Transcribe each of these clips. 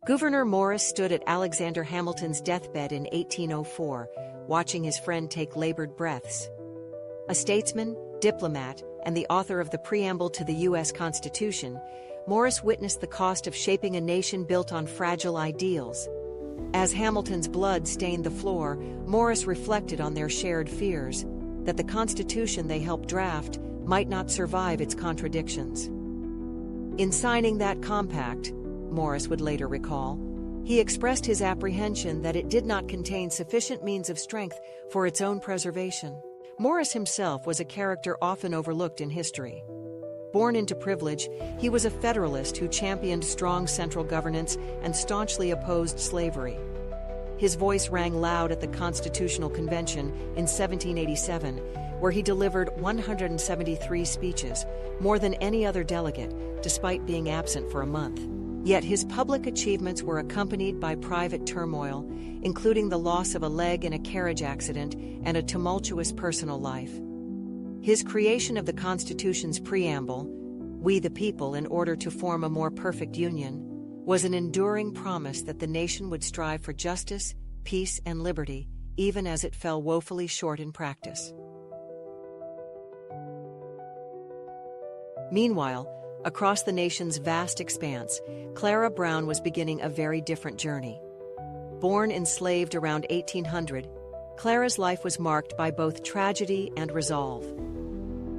Gouverneur Morris stood at Alexander Hamilton's deathbed in 1804, watching his friend take labored breaths. A statesman, diplomat, and the author of the preamble to the U.S. Constitution, Morris witnessed the cost of shaping a nation built on fragile ideals. As Hamilton's blood stained the floor, Morris reflected on their shared fears, that the Constitution they helped draft might not survive its contradictions. In signing that compact, Morris would later recall, he expressed his apprehension that it did not contain sufficient means of strength for its own preservation. Morris himself was a character often overlooked in history. Born into privilege, he was a Federalist who championed strong central governance and staunchly opposed slavery. His voice rang loud at the Constitutional Convention in 1787, where he delivered 173 speeches, more than any other delegate, despite being absent for a month. Yet his public achievements were accompanied by private turmoil, including the loss of a leg in a carriage accident and a tumultuous personal life. His creation of the Constitution's preamble, "We the people in order to form a more perfect union," was an enduring promise that the nation would strive for justice, peace, and liberty, even as it fell woefully short in practice. Meanwhile, across the nation's vast expanse, Clara Brown was beginning a very different journey. Born enslaved around 1800, Clara's life was marked by both tragedy and resolve.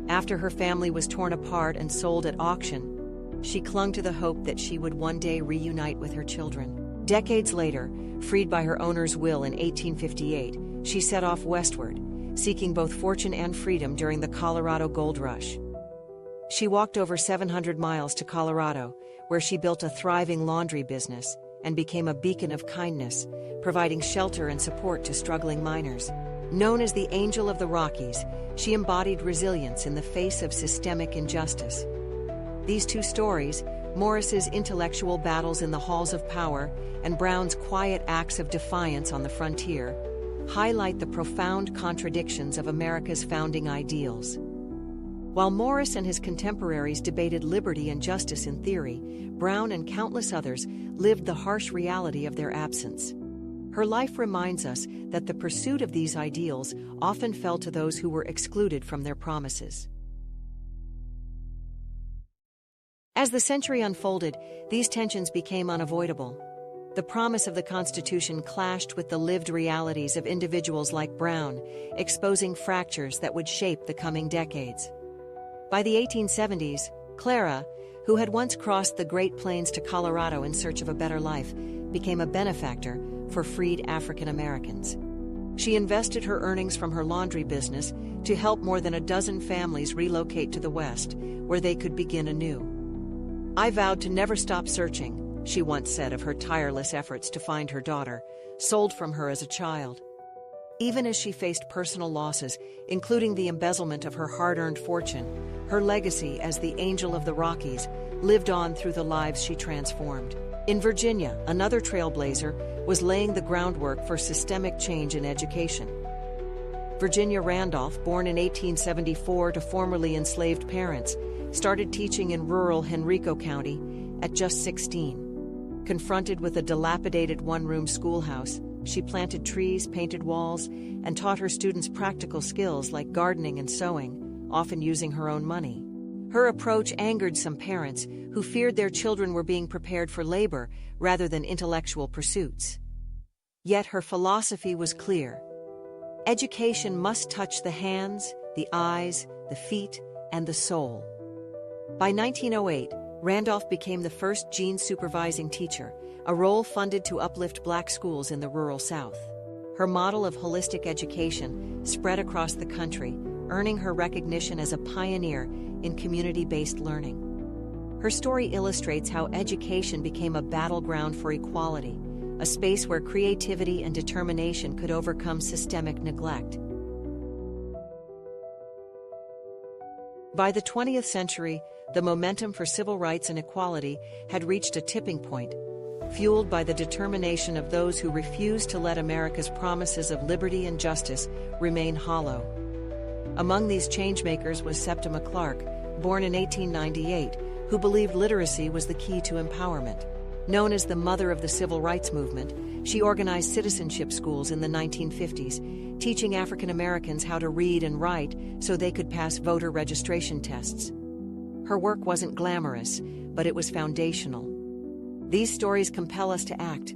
After her family was torn apart and sold at auction, she clung to the hope that she would one day reunite with her children. Decades later, freed by her owner's will in 1858, she set off westward, seeking both fortune and freedom during the Colorado Gold Rush. She walked over 700 miles to Colorado, where she built a thriving laundry business and became a beacon of kindness, providing shelter and support to struggling miners. Known as the Angel of the Rockies, she embodied resilience in the face of systemic injustice. These two stories, Morris's intellectual battles in the halls of power and Brown's quiet acts of defiance on the frontier, highlight the profound contradictions of America's founding ideals. While Morris and his contemporaries debated liberty and justice in theory, Brown and countless others lived the harsh reality of their absence. Her life reminds us that the pursuit of these ideals often fell to those who were excluded from their promises. As the century unfolded, these tensions became unavoidable. The promise of the Constitution clashed with the lived realities of individuals like Brown, exposing fractures that would shape the coming decades. By the 1870s, Clara, who had once crossed the Great Plains to Colorado in search of a better life, became a benefactor for freed African Americans. She invested her earnings from her laundry business to help more than a dozen families relocate to the West, where they could begin anew. "I vowed to never stop searching," she once said of her tireless efforts to find her daughter, sold from her as a child. Even as she faced personal losses, including the embezzlement of her hard-earned fortune, her legacy as the Angel of the Rockies lived on through the lives she transformed. In Virginia, another trailblazer was laying the groundwork for systemic change in education. Virginia Randolph, born in 1874 to formerly enslaved parents, started teaching in rural Henrico County at just 16. Confronted with a dilapidated one-room schoolhouse, she planted trees, painted walls, and taught her students practical skills like gardening and sewing, often using her own money. Her approach angered some parents who feared their children were being prepared for labor rather than intellectual pursuits. Yet her philosophy was clear. Education must touch the hands, the eyes, the feet, and the soul. By 1908, Randolph became the first gene-supervising teacher, a role funded to uplift Black schools in the rural South. Her model of holistic education spread across the country, earning her recognition as a pioneer in community-based learning. Her story illustrates how education became a battleground for equality, a space where creativity and determination could overcome systemic neglect. By the 20th century, the momentum for civil rights and equality had reached a tipping point, fueled by the determination of those who refused to let America's promises of liberty and justice remain hollow. Among these changemakers was Septima Clark, born in 1898, who believed literacy was the key to empowerment. Known as the mother of the civil rights movement, she organized citizenship schools in the 1950s, teaching African Americans how to read and write so they could pass voter registration tests. Her work wasn't glamorous, but it was foundational. These stories compel us to act,